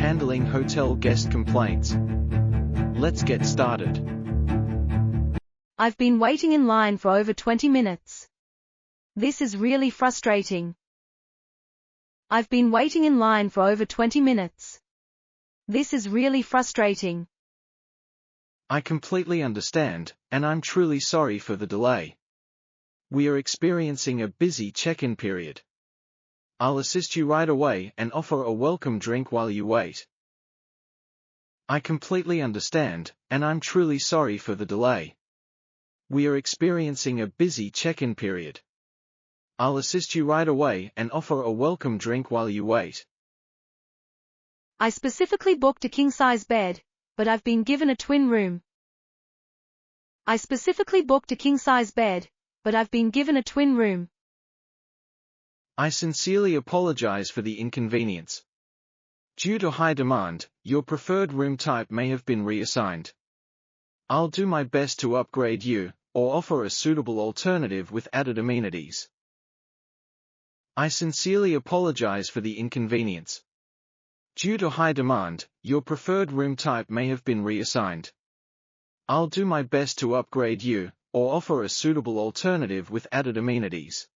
handling hotel guest complaints. Let's get started. I've been waiting in line for over 20 minutes. This is really frustrating. I've been waiting in line for over 20 minutes. This is really frustrating. I completely understand, and I'm truly sorry for the delay. We are experiencing a busy check-in period. I'll assist you right away and offer a welcome drink while you wait. I completely understand, and I'm truly sorry for the delay. We are experiencing a busy check-in period. I'll assist you right away and offer a welcome drink while you wait. I specifically booked a king-size bed, but I've been given a twin room. I specifically booked a king-size bed, but I've been given a twin room. I sincerely apologize for the inconvenience. Due to high demand, your preferred room type may have been reassigned. I'll do my best to upgrade you, or offer a suitable alternative with added amenities. I sincerely apologize for the inconvenience. Due to high demand, your preferred room type may have been reassigned. I'll do my best to upgrade you, or offer a suitable alternative with added amenities.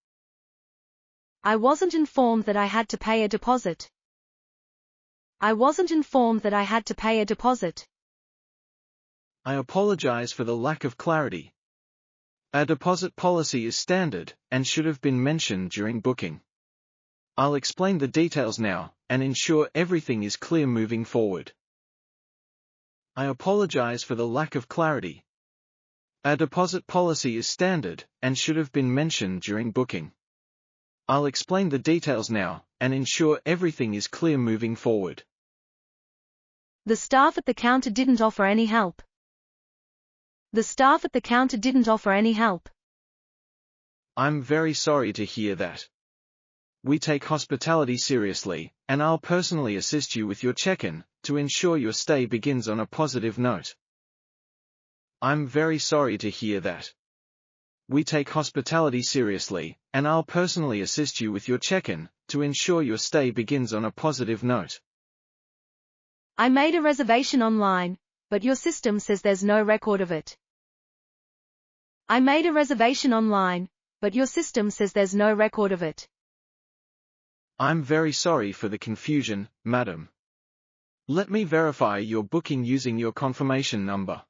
I wasn't informed that I had to pay a deposit. I wasn't informed that I had to pay a deposit. I apologize for the lack of clarity. A deposit policy is standard, and should have been mentioned during booking. I'll explain the details now, and ensure everything is clear moving forward. I apologize for the lack of clarity. A deposit policy is standard, and should have been mentioned during booking. I'll explain the details now, and ensure everything is clear moving forward. The staff at the counter didn't offer any help. The staff at the counter didn't offer any help. I'm very sorry to hear that. We take hospitality seriously, and I'll personally assist you with your check-in, to ensure your stay begins on a positive note. I'm very sorry to hear that. We take hospitality seriously, and I'll personally assist you with your check-in, to ensure your stay begins on a positive note. I made a reservation online, but your system says there's no record of it. I made a reservation online, but your system says there's no record of it. I'm very sorry for the confusion, madam. Let me verify your booking using your confirmation number.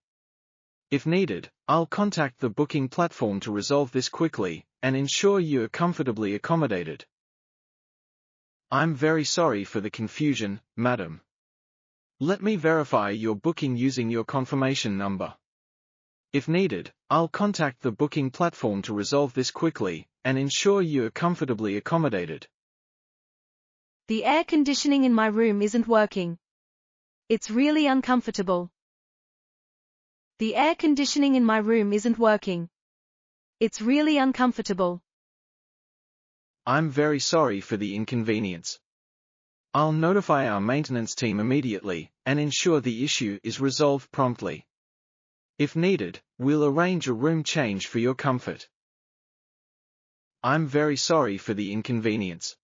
If needed, I'll contact the booking platform to resolve this quickly, and ensure you are comfortably accommodated. I'm very sorry for the confusion, madam. Let me verify your booking using your confirmation number. If needed, I'll contact the booking platform to resolve this quickly, and ensure you are comfortably accommodated. The air conditioning in my room isn't working. It's really uncomfortable. The air conditioning in my room isn't working. It's really uncomfortable. I'm very sorry for the inconvenience. I'll notify our maintenance team immediately, and ensure the issue is resolved promptly. If needed, we'll arrange a room change for your comfort. I'm very sorry for the inconvenience.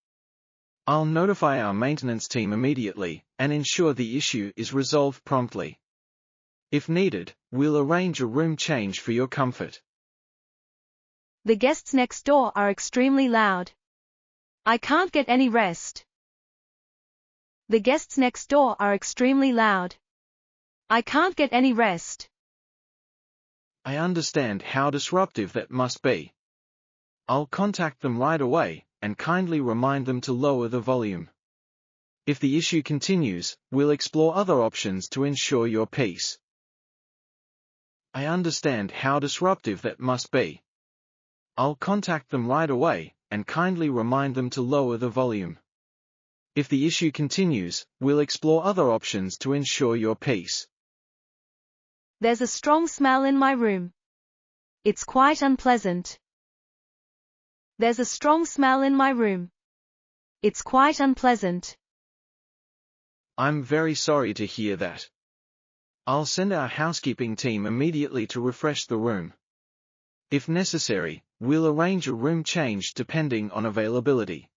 I'll notify our maintenance team immediately, and ensure the issue is resolved promptly. If needed, we'll arrange a room change for your comfort. The guests next door are extremely loud. I can't get any rest. The guests next door are extremely loud. I can't get any rest. I understand how disruptive that must be. I'll contact them right away, and kindly remind them to lower the volume. If the issue continues, we'll explore other options to ensure your peace. I understand how disruptive that must be. I'll contact them right away, and kindly remind them to lower the volume. If the issue continues, we'll explore other options to ensure your peace. There's a strong smell in my room. It's quite unpleasant. There's a strong smell in my room. It's quite unpleasant. I'm very sorry to hear that. I'll send our housekeeping team immediately to refresh the room. If necessary, we'll arrange a room change depending on availability.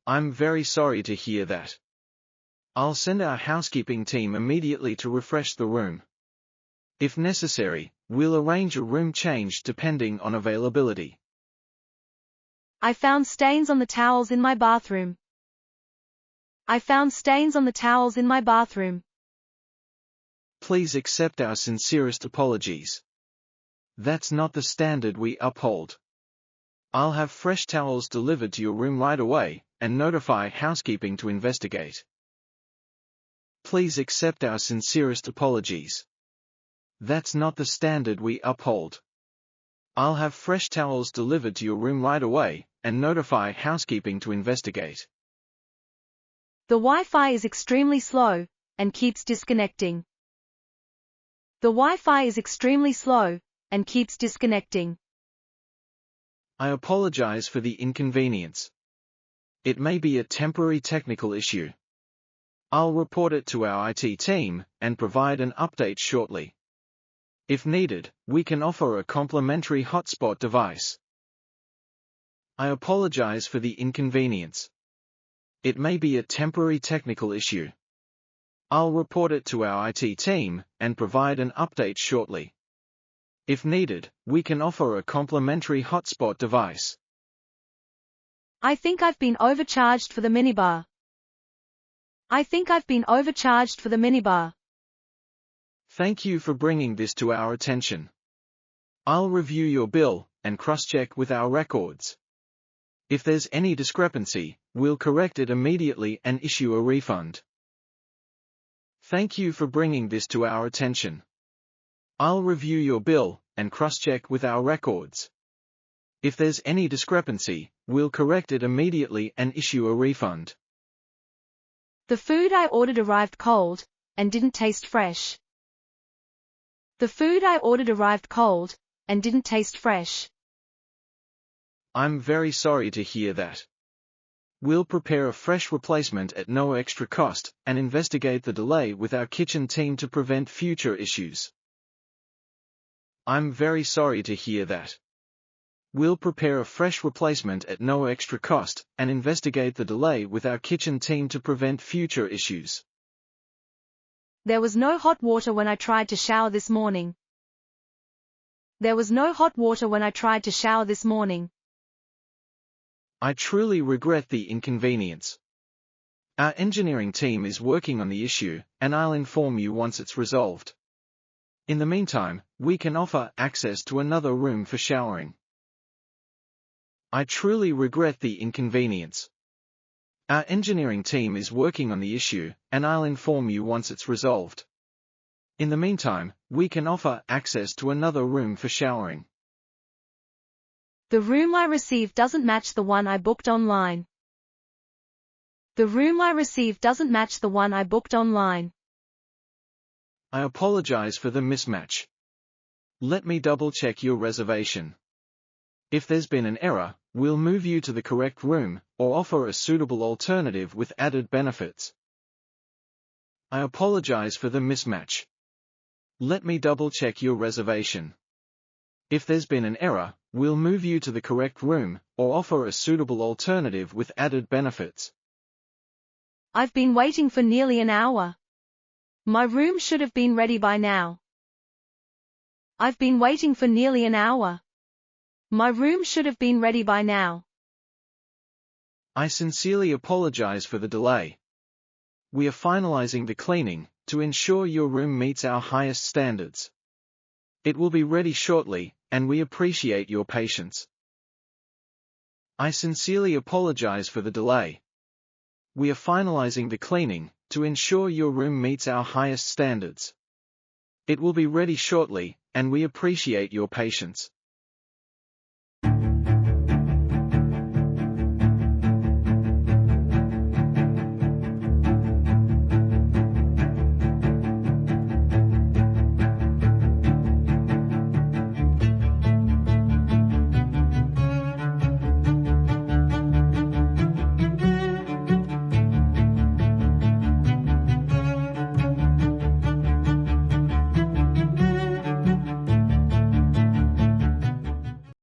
I'm very sorry to hear that. I'll send our housekeeping team immediately to refresh the room. If necessary, we'll arrange a room change depending on availability. I found stains on the towels in my bathroom. I found stains on the towels in my bathroom. Please accept our sincerest apologies. That's not the standard we uphold. I'll have fresh towels delivered to your room right away, and notify housekeeping to investigate. Please accept our sincerest apologies. That's not the standard we uphold. I'll have fresh towels delivered to your room right away, and notify housekeeping to investigate. The Wi-Fi is extremely slow, and keeps disconnecting. The Wi-Fi is extremely slow, and keeps disconnecting. I apologize for the inconvenience. It may be a temporary technical issue. I'll report it to our IT team, and provide an update shortly. If needed, we can offer a complimentary hotspot device. I apologize for the inconvenience. It may be a temporary technical issue. I'll report it to our IT team, and provide an update shortly. If needed, we can offer a complimentary hotspot device. I think I've been overcharged for the minibar. I think I've been overcharged for the minibar. Thank you for bringing this to our attention. I'll review your bill, and cross-check with our records. If there's any discrepancy, we'll correct it immediately and issue a refund. Thank you for bringing this to our attention. I'll review your bill, and cross-check with our records. If there's any discrepancy, we'll correct it immediately and issue a refund. The food I ordered arrived cold, and didn't taste fresh. The food I ordered arrived cold, and didn't taste fresh. I'm very sorry to hear that. We'll prepare a fresh replacement at no extra cost, and investigate the delay with our kitchen team to prevent future issues. I'm very sorry to hear that. We'll prepare a fresh replacement at no extra cost, and investigate the delay with our kitchen team to prevent future issues. There was no hot water when I tried to shower this morning. There was no hot water when I tried to shower this morning. I truly regret the inconvenience. Our engineering team is working on the issue, and I'll inform you once it's resolved. In the meantime, we can offer access to another room for showering. I truly regret the inconvenience. Our engineering team is working on the issue, and I'll inform you once it's resolved. In the meantime, we can offer access to another room for showering. The room I received doesn't match the one I booked online. The room I received doesn't match the one I booked online. I apologize for the mismatch. Let me double-check your reservation. If there's been an error, we'll move you to the correct room, or offer a suitable alternative with added benefits. I apologize for the mismatch. Let me double-check your reservation. If there's been an error, we'll move you to the correct room, or offer a suitable alternative with added benefits. I've been waiting for nearly an hour. My room should have been ready by now. I've been waiting for nearly an hour. My room should have been ready by now. I sincerely apologize for the delay. We are finalizing the cleaning, to ensure your room meets our highest standards. It will be ready shortly, and we appreciate your patience. I sincerely apologize for the delay. We are finalizing the cleaning, to ensure your room meets our highest standards. It will be ready shortly, and we appreciate your patience.